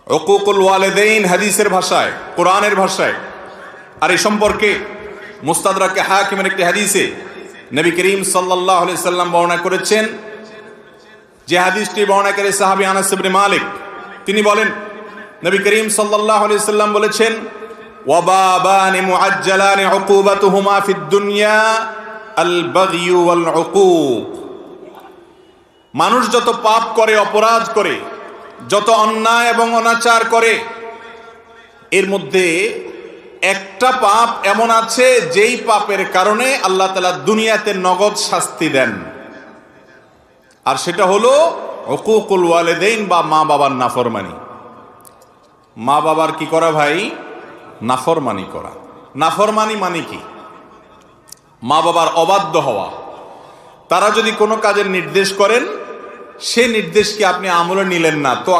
উকুকুল ওয়ালিদাইন হাদিসের ভাষায়, কোরআনের ভাষায়। আর এই সম্পর্কে মুস্তাদরাকে হাকিমের একটি হাদিসে নবী করিম সাল্লাল্লাহু আলাইহি সাল্লাম বর্ণনা করেছেন, যে হাদিসটি বর্ণনাকারী সাহাবী আনাস ইবনে মালিক, তিনি বলেন নবী করিম সাল্লাল্লাহু আলাইহি সাল্লাম বলেছেন, ওয়া বাবানি মুআজ্জালানি উকুবাতুহুমা ফিদ দুনিয়া আল বাগয়ু ওয়াল উকুক। মানুষ যত পাপ করে, অপরাধ করে, যত অন্যায় এবং অনাচার করে, এর মধ্যে একটা পাপ এমন আছে যেই পাপের কারণে আল্লাহ তাআলা দুনিয়াতে নগদ শাস্তি দেন, আর সেটা হলো উকুকুল ওয়ালিদাইন বা মা বাবার নাফরমানি। মা বাবার কি করা ভাই? নাফরমানি করা। নাফরমানি মানে কি? মা বাবার অবাধ্য হওয়া। তারা যদি কোনো কাজের নির্দেশ করেন, সে নির্দেশকে আপনি আমলে নিলেন না, তো